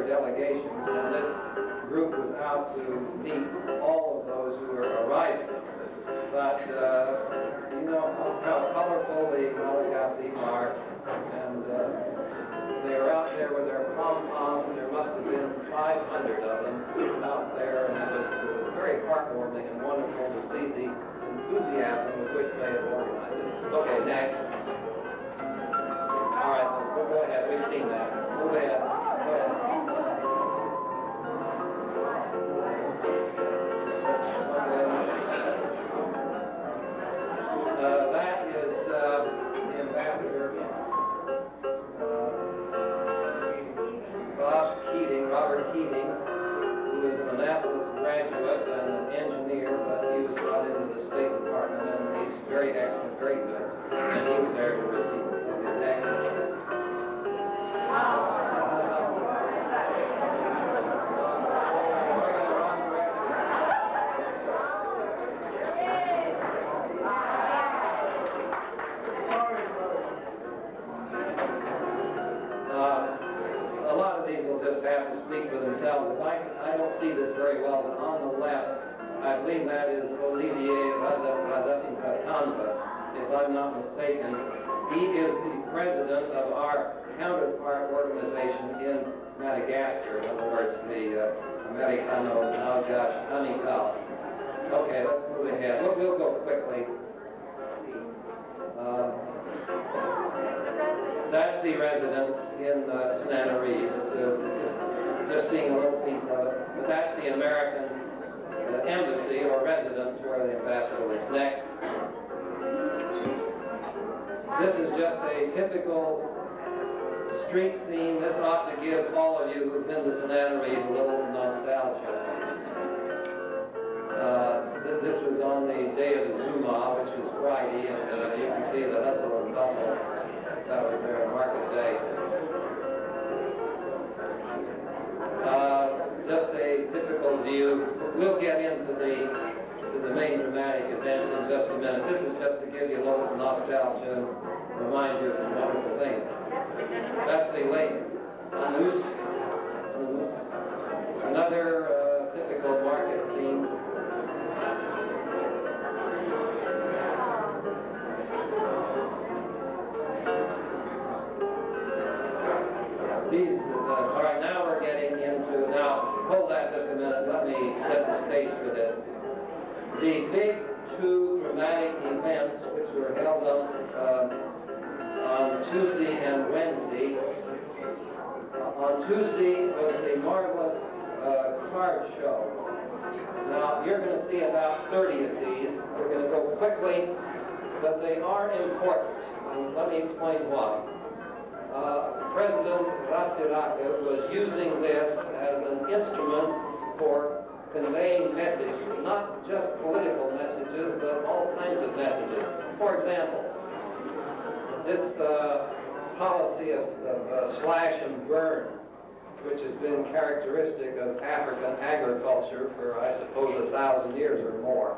their delegations, and this group was out to meet all of those who were arriving. But you know how colorful the Malagasy are, and they were out there with their pom-poms. There must have been 500 of them out there, and it was very heartwarming and wonderful to see the enthusiasm with which they had organized it. Okay, next. All right, let's go ahead. We've seen that. Move ahead. Go ahead. That is the ambassador, Robert Keating, who was an Annapolis graduate and an engineer, but he was brought into the State Department, and he's very excellent, very good. And he was there to receive us. Okay, next. A lot of these will just have to speak for themselves. I don't see this very well, but on the left, I believe that is Olivier Razatinkatanva, if I'm not mistaken. He is the president of our counterpart organization in Madagascar, in other words, the Americano Malgache Amical. Okay, let's move ahead. We'll go quickly. That's the residence in Tananarive. It's just seeing a little piece of it. But that's the American embassy or residence where the ambassador lives. Next. This is just a typical street scene. This ought to give all of you who've been to Tananarive a little nostalgia. This was on the day of the Zuma, which was Friday, and you can see the hustle and bustle. That was their market day. Just a typical view. We'll get into the main dramatic events in just a minute. This is just to give you a little nostalgia and remind you of some wonderful things. That's the Lake Anus. Another typical market scene. All right, now we're getting into, now hold that just a minute, let me set the stage for this. The big two dramatic events which were held on Tuesday and Wednesday. On Tuesday was the marvelous card show. Now you're going to see about 30 of these. We're going to go quickly, but they are important. And let me explain why. President Ratsiraka was using this as an instrument for conveying messages, not just political messages, but all kinds of messages. For example, this policy of slash and burn, which has been characteristic of African agriculture for, I suppose, 1,000 years or more,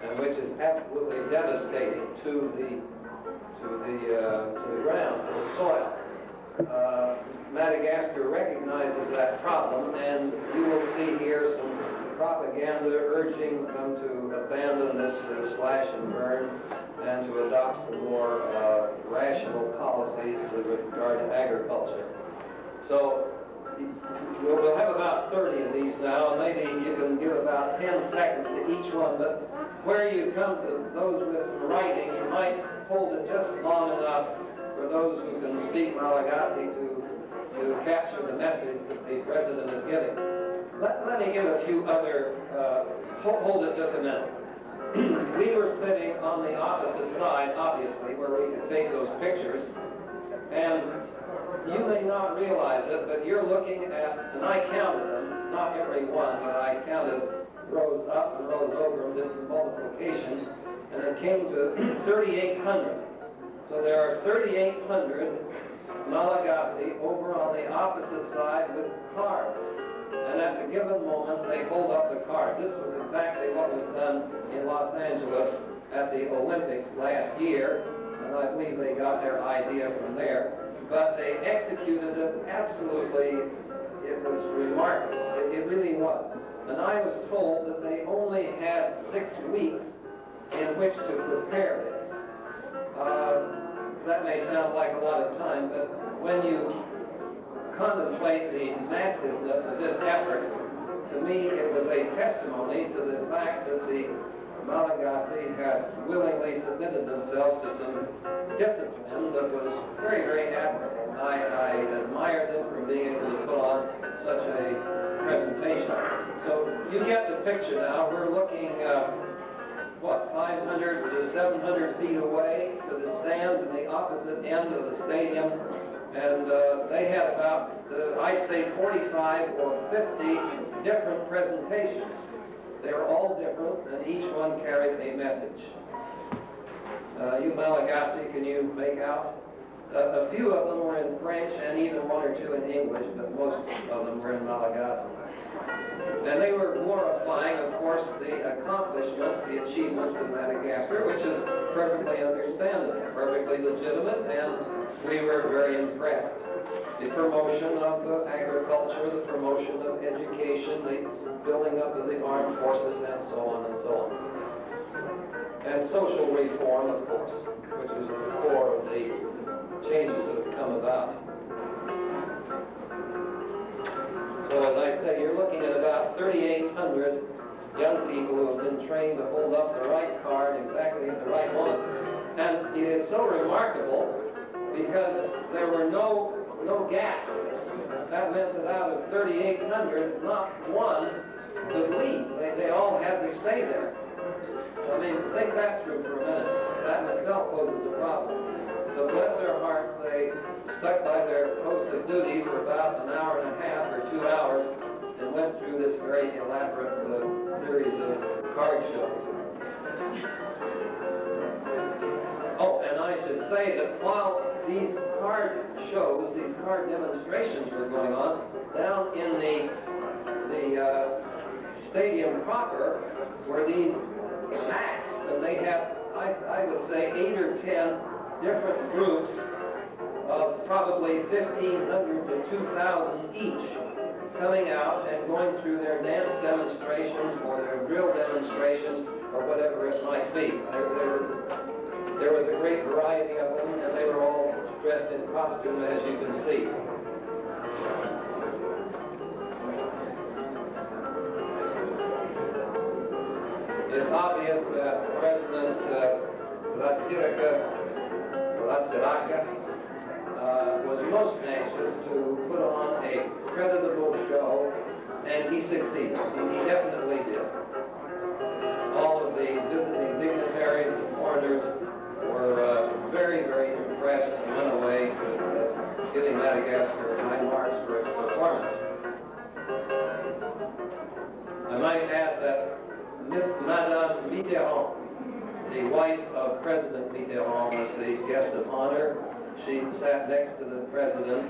and which is absolutely devastating to the ground, to the soil. Madagascar recognizes that problem, and you will see here some propaganda urging them to abandon this slash and burn and to adopt some more rational policies with regard to agriculture. So we'll have about 30 of these now, and maybe you can give about 10 seconds to each one, but where you come to those with some writing, you might hold it just long enough for those who can speak Malagasy to capture the message that the president is giving. Let me give a few other, hold it just a minute. We were sitting on the opposite side, obviously, where we could take those pictures, and you may not realize it, but you're looking at, and I counted them, not every one, but I counted rows up and rows over and did some multiplications, and it came to 3,800. So there are 3,800 Malagasy over on the opposite side with cards. And at the given moment, they hold up the cards. This was exactly what was done in Los Angeles at the Olympics last year, and I believe they got their idea from there. But they executed it absolutely, it was remarkable. It really was. And I was told that they only had 6 weeks in which to prepare this. That may sound like a lot of time, but when you contemplate the massiveness of this effort, to me it was a testimony to the fact that the Malagasy had willingly submitted themselves to some discipline that was very, very admirable. I admired them for being able to put on such a presentation. So you get the picture now. We're looking, 500 to 700 feet away to the stands in the opposite end of the stadium. And they had about, I'd say 45 or 50 different presentations. They were all different, and each one carried a message. You Malagasy, can you make out? A few of them were in French and even 1 or 2 in English, but most of them were in Malagasy. And they were glorifying, of course, the accomplishments, the achievements of Madagascar, which is perfectly understandable, perfectly legitimate, and we were very impressed. The promotion of agriculture, the promotion of education, the building up of the armed forces, and so on and so on. And social reform, of course, which was at the core of the changes that have come about. So as I say, you're looking at about 3,800 young people who have been trained to hold up the right card exactly at the right moment. And it is so remarkable because there were no gaps. That meant that out of 3,800, not one could leave. They all had to stay there. I mean, think that through for a minute. That in itself poses a problem. So bless their hearts, they stuck by their post of duty for about an hour and a half or 2 hours and went through this very elaborate series of card shows. Oh, and I should say that while these card shows, these card demonstrations were going on, down in the stadium proper were these acts, and they have, I would say, 8 or 10 different groups of probably 1,500 to 2,000 each coming out and going through their dance demonstrations or their drill demonstrations or whatever it might be. There was a great variety of them, and they were all dressed in costume, as you can see. It's obvious that President Ratsiraka was most anxious to put on a creditable show, and he succeeded. He definitely did. All of the visiting dignitaries, the foreigners, were very, very impressed and went away giving Madagascar high marks for its performance. I might add that Miss Madame Mitterrand, the wife of President Mitterrand, was the guest of honor. She sat next to the president,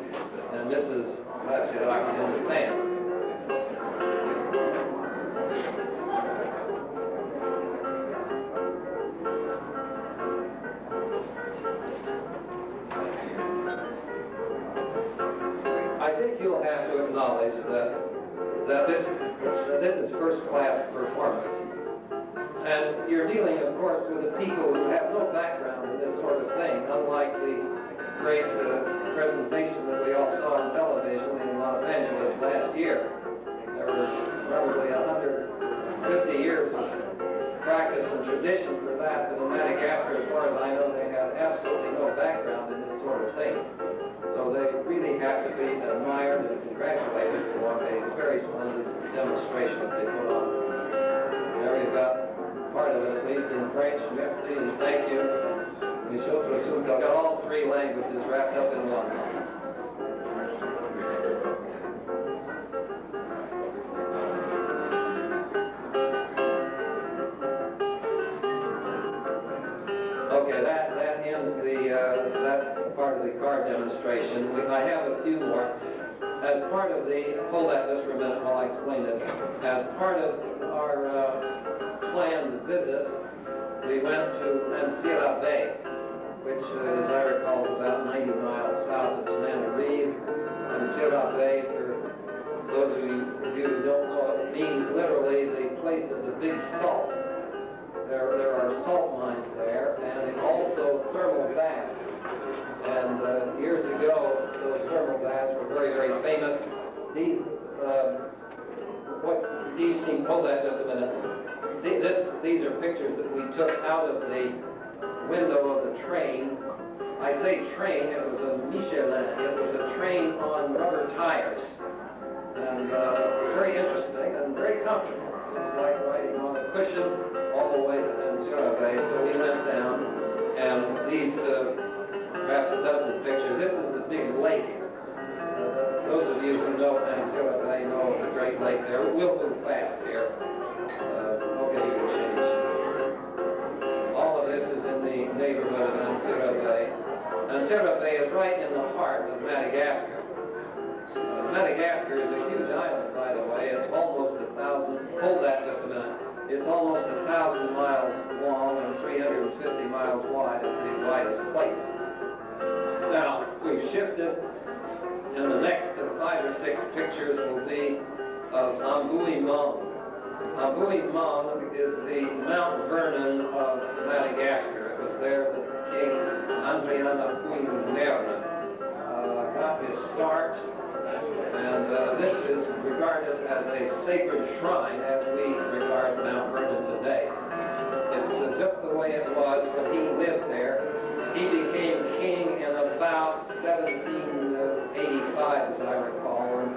and Mrs. Ratsiraka was in the stand. I think you'll have to acknowledge that this is first-class performance. And you're dealing, of course, with the people who have no background in this sort of thing, unlike the great presentation that we all saw on television in Los Angeles last year. There were probably 150 years of practice and tradition for that, but in Madagascar, as far as I know, they have absolutely no background in this sort of thing. So they really have to be admired and congratulated for a very splendid demonstration that they put on. There we've got part of it, at least in French. Merci and thank you. They've got all 3 languages wrapped up in one. Okay, that ends that part of the card demonstration. I have a few more. As part of hold that just for a minute while I explain this. As part of our planned visit, we went to Mansira Bay, which, as I recall, is about 90 miles south of Tananarive. Mansira Bay, for those of you Years ago, those thermal baths were very, very famous. These, hold that just a minute. These are pictures that we took out of the window of the train. I say train, it was a Michelin. It was a train on rubber tires. And very interesting and very comfortable. It's like riding on a cushion all the way to Ancira Bay. So we went down, and these, perhaps a dozen pictures. This is the big lake. Those of you who know Ancira Bay know the Great Lake there. We'll move fast here. Okay, you can change. All of this is in the neighborhood of Ancira Bay. Ancira Bay is right in the heart of Madagascar. Madagascar is a huge island, by the way. It's almost 1,000, hold that just a minute. It's almost 1,000 miles long and 350 miles wide at the widest place. Now, we've shifted, and the next 5 or 6 pictures will be of Amboui-Mong. Amboui-Mong is the Mount Vernon of Madagascar. It was there that King Andriana got his start. And this is regarded as a sacred shrine as we regard Mount Vernon today. It's just the way it was when he lived there. He became king in about 1785, as I recall, and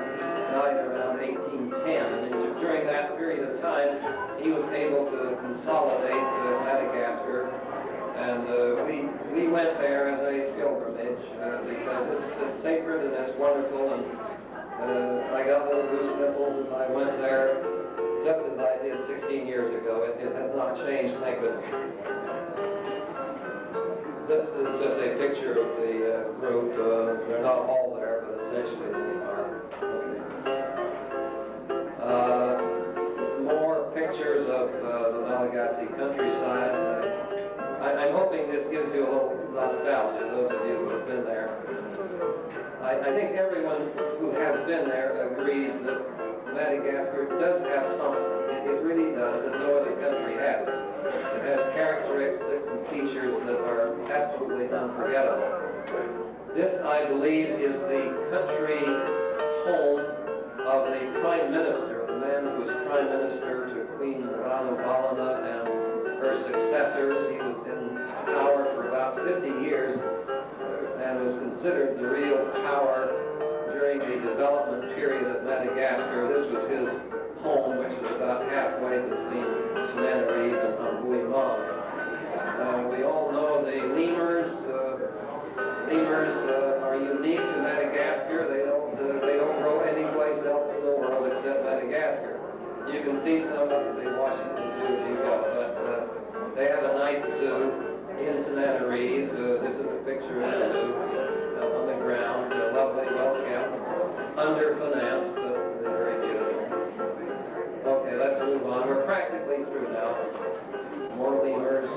died around 1810. And during that period of time, he was able to consolidate Madagascar. And we went there as a pilgrimage because it's sacred and it's wonderful. And I got little goose pimples as I went there, just as I did 16 years ago. It has not changed, thank goodness. This is just a picture of the group. They're not all there, but essentially they are. More pictures of the Malagasy countryside. I'm hoping this gives you a little nostalgia, those of you who have been there. I think everyone who has been there agrees that Madagascar does have something. It really does, that no other country has. It has characteristics and features that are absolutely unforgettable. This, I believe, is the country home of the Prime Minister, the man who was Prime Minister to Queen Ranovalana and her successors. He was in power for about 50 years and was considered the real power during the development period of Madagascar. This was his home, which is about halfway between Tananarive and Amboui-Mong. We all know the lemurs. Lemurs are unique to Madagascar. They don't grow anyplace else in the world except Madagascar. You can see some at the Washington Zoo if you go, but they have a nice zoo in Tananarive. This is a picture of the zoo on the grounds. They're lovely, well kept, underfinanced, but they're very beautiful. Okay, let's move on. We're practically through now. More lemurs.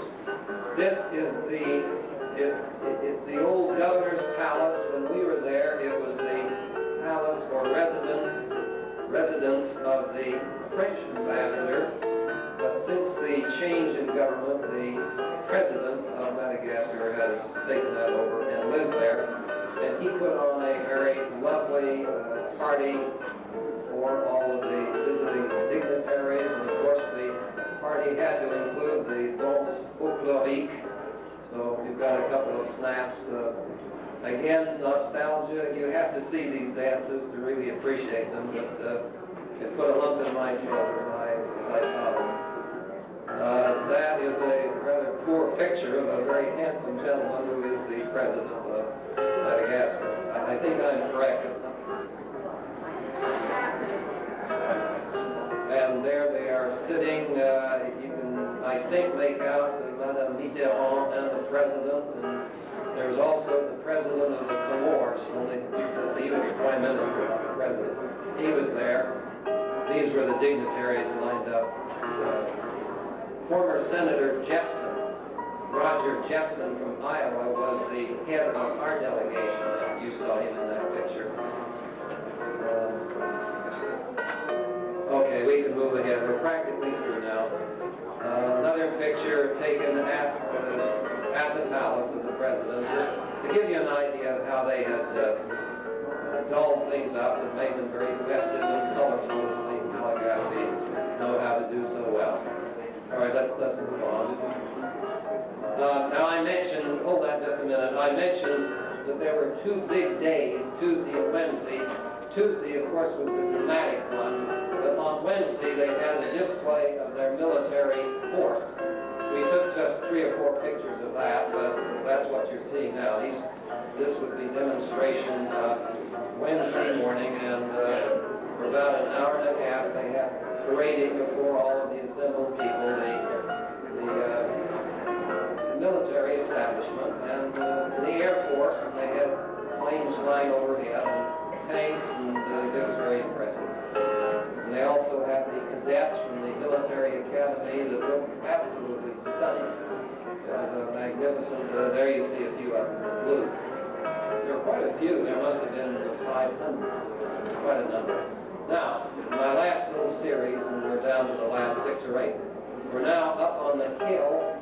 This is it's the old governor's palace. When we were there, it was the palace or residence of the French ambassador. But since the change in government, the president of Madagascar has taken that over and lives there. And he put on a very lovely party for all of the visiting dignitaries. And of course, the party had to include the danse folklorique. So we've got a couple of snaps. Again, nostalgia. You have to see these dances to really appreciate them. But it put a lump in my throat as I saw them. That is a rather poor picture of a very handsome gentleman who is the president of Madagascar. I think I'm correct. And there they are sitting. You can, I think, make out Madame Mitterrand and the president. And there's also the president of the Comores. Only he was the prime minister, not the president. He was there. These were the dignitaries lined up. Former Senator Jepson, Roger Jepson from Iowa, was the head of our delegation. You saw him in that picture. Okay, we can move ahead. We're practically through now. Another picture taken at the palace of the president. This to give you an idea of how they had dolled things up and made them very festive and colorful as the Malagasy know how to do so well. All right, let's move on. Now I mentioned, hold that just a minute, I mentioned that there were two big days, Tuesday and Wednesday. Tuesday, of course, was the dramatic one, but on Wednesday they had a display of their military force. We took just 3 or 4 pictures of that, but that's what you're seeing now. This was the demonstration Wednesday morning, and for about an hour and a half they had parading before all of the assembled people, the military establishment, and the Air Force, and they had planes flying overhead, and tanks, and it was very impressive. And they also had the cadets from the military academy that looked absolutely stunning. It was a magnificent, there you see a few of them in blue. There were quite a few, there must have been 500, quite a number. Now, my last little series, and we're down to the last 6 or 8, we're now up on the hill.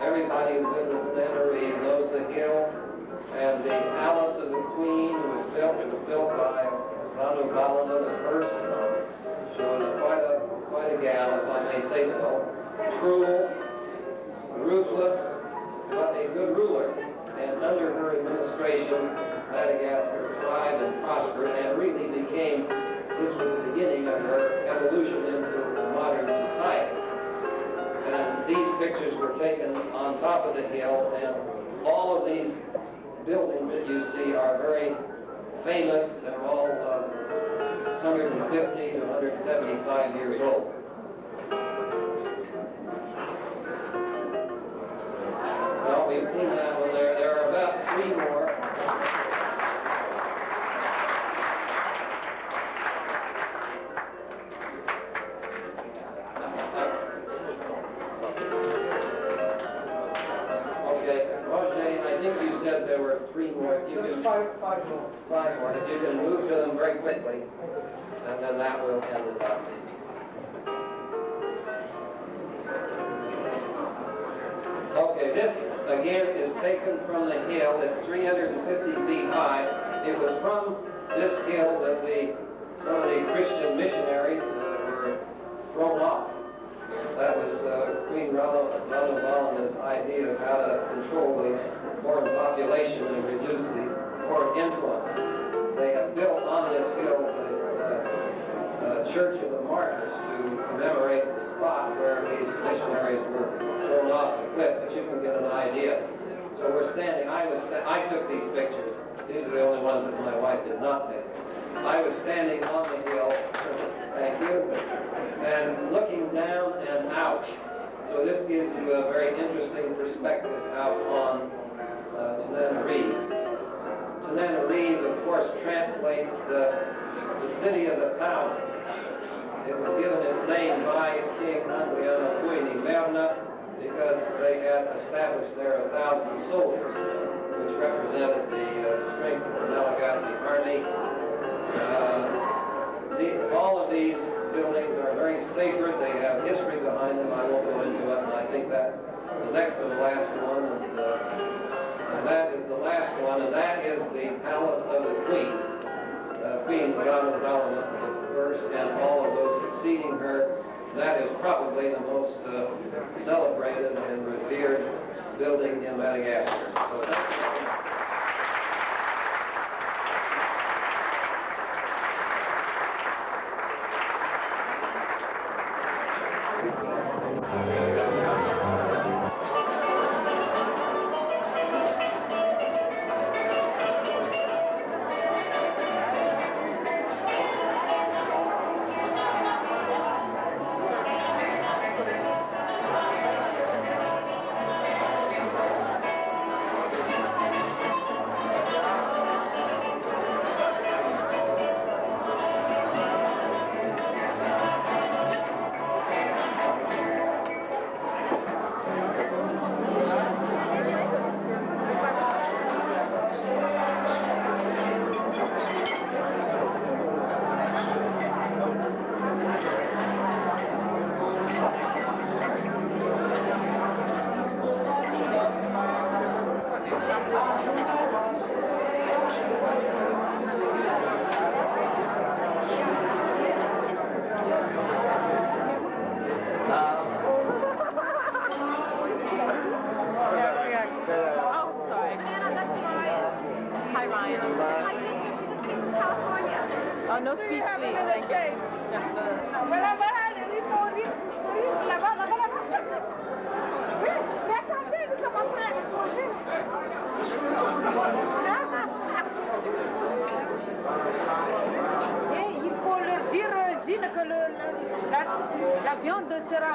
Everybody who's been to Tananarive knows the hill, and the Palace of the Queen was built by Ranovalana I. She was quite a gal, if I may say so. Cruel, ruthless, but a good ruler. And under her administration, Madagascar thrived and prospered and really became, this was the beginning of her evolution into modern society. And these pictures were taken on top of the hill, and all of these buildings that you see are very famous. They're all 150 to 175 years old. Well, we've seen that one there. There are about 3 more. There were 3 more. If you Just can, 5 more. 5 more. If you can move to them very quickly, and then that will end it up. Okay, this again is taken from the hill. It's 350 feet high. It was from this hill that some of the Christian missionaries were thrown off. That was Queen Ranovalana's idea of how to control the foreign population and reduce the foreign influence. They have built on this hill the Church of the Martyrs to commemorate the spot where these missionaries were thrown off the cliff, but you can get an idea. So we're standing, I took these pictures. These are the only ones that my wife did not take. I was standing on the hill, thank you, and looking down and out. So this gives you a very interesting perspective out on Tananarive. Tananarive, of course, translates the city of 1,000. It was given its name by King Andrianopuini-Merna because they had established there 1,000 soldiers, which represented the strength of the Malagasy army. All of these buildings are very sacred. They have history behind them. I won't go into it, and I think that's the next to the last one. And that is the last one, and that is the Palace of the Queen. Queen Ranovalana I and all of those succeeding her. That is probably the most celebrated and revered building in Madagascar. So thank you very much. Thank you. Voilà, voilà, il faut dire, là-bas, là-bas, là-bas. Oui, mais attendez, nous sommes en train de manger. Et il faut leur dire, Zine, que la viande sera...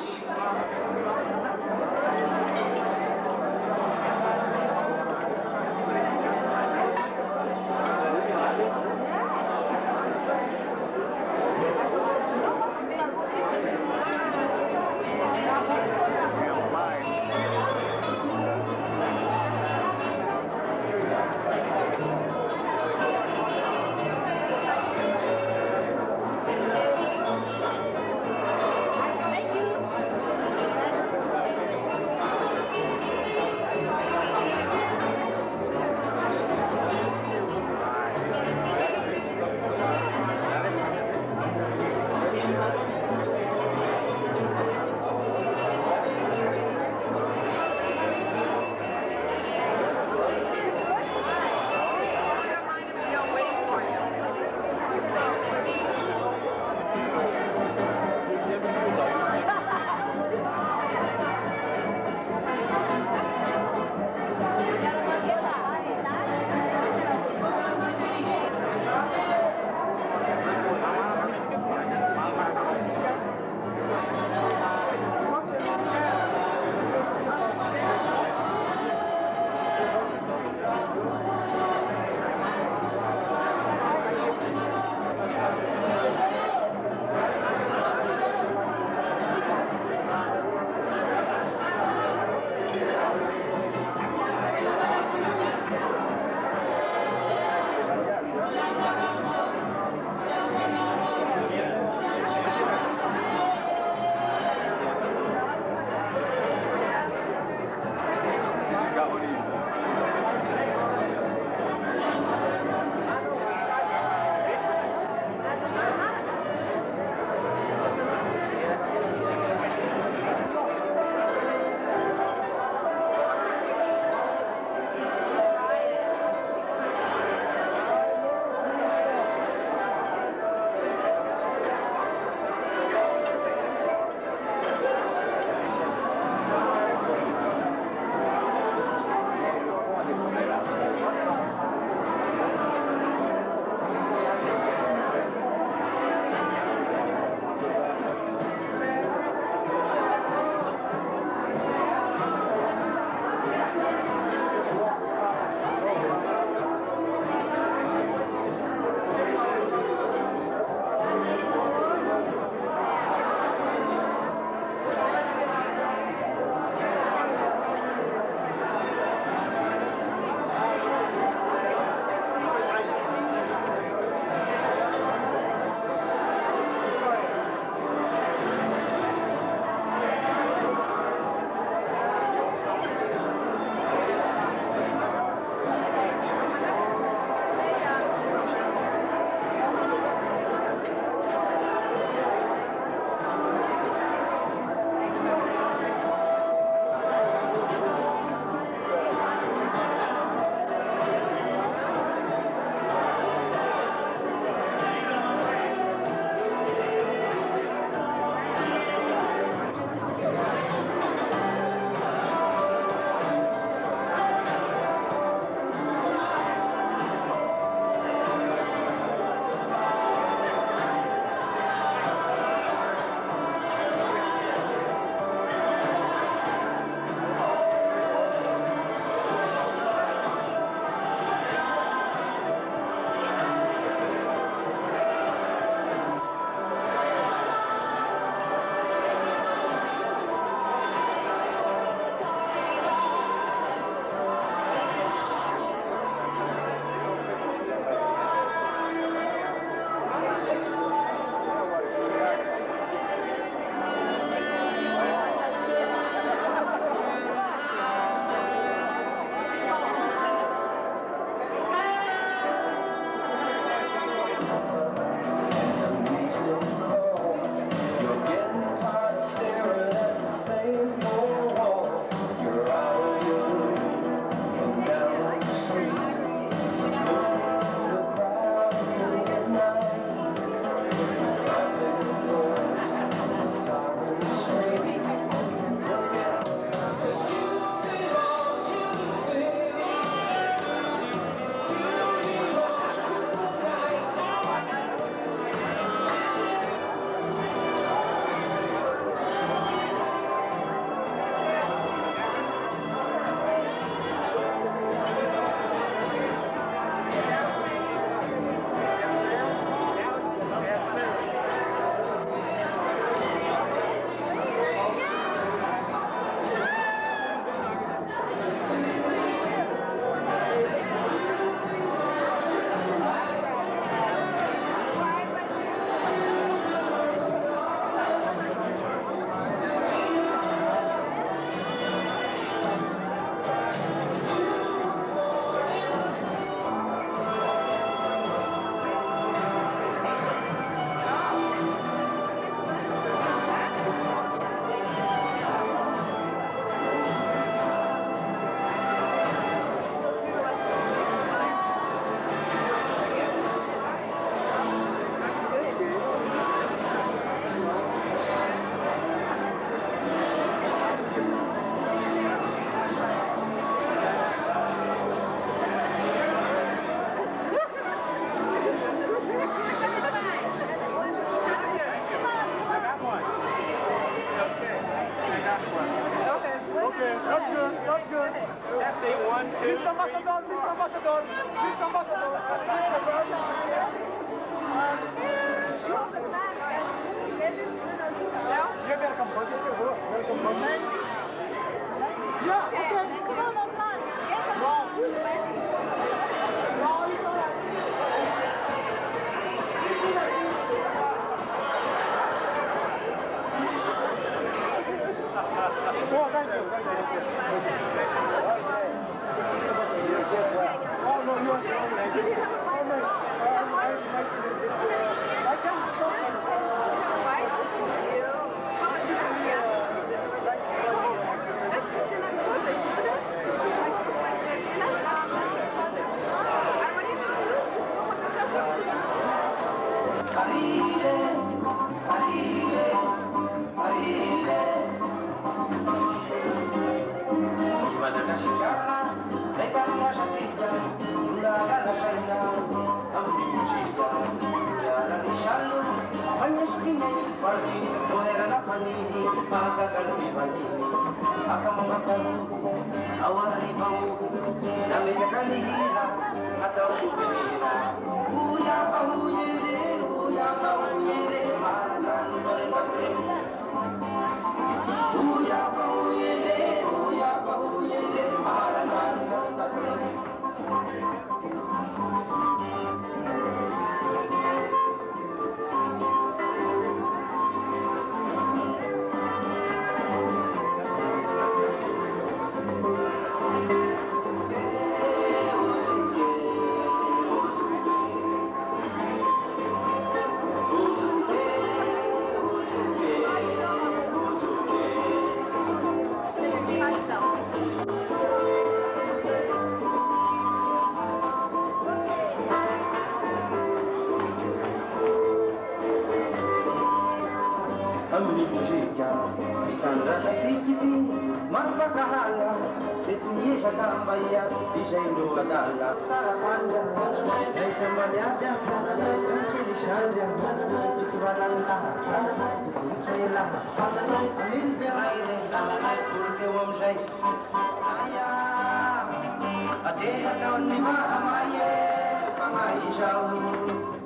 Mr. Ambassador, Mr. Ambassador, Mr. Ambassador. Yeah, welcome, buddy. Welcome, buddy. Yeah, okay. Oh, thank you. Oh, no, you are sorry. I can't stop.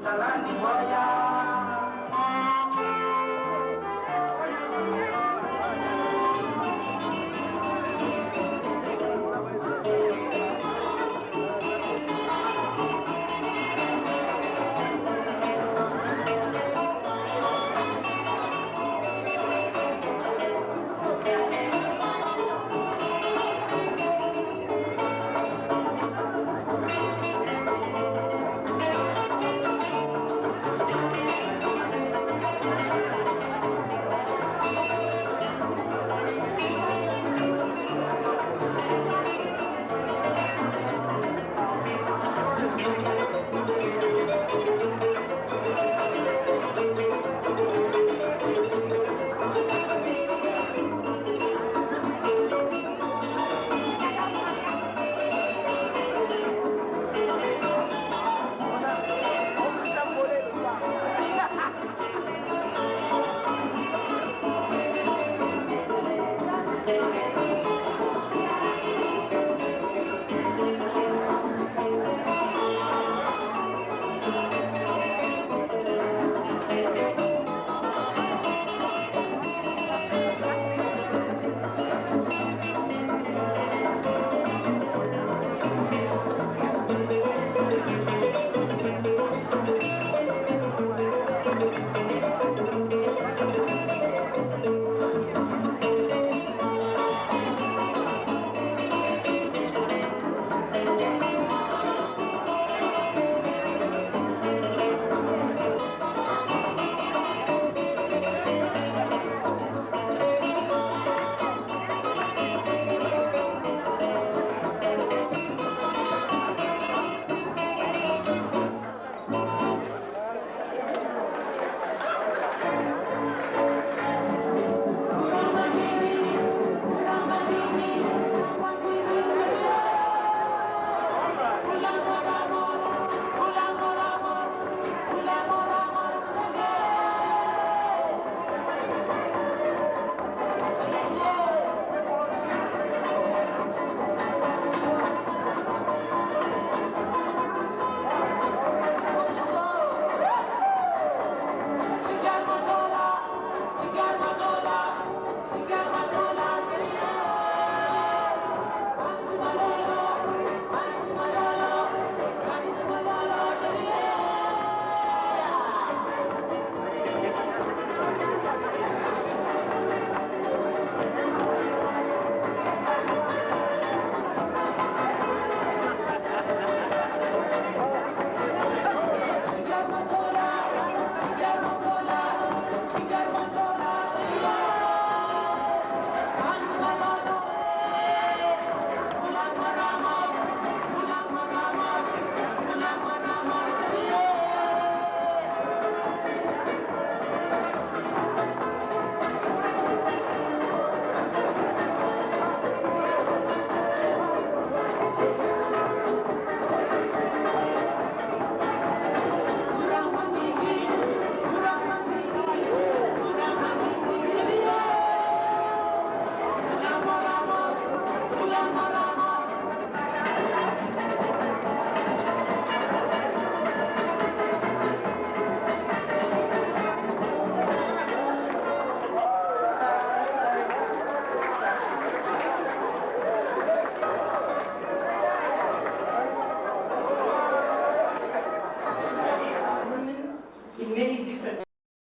Salani waya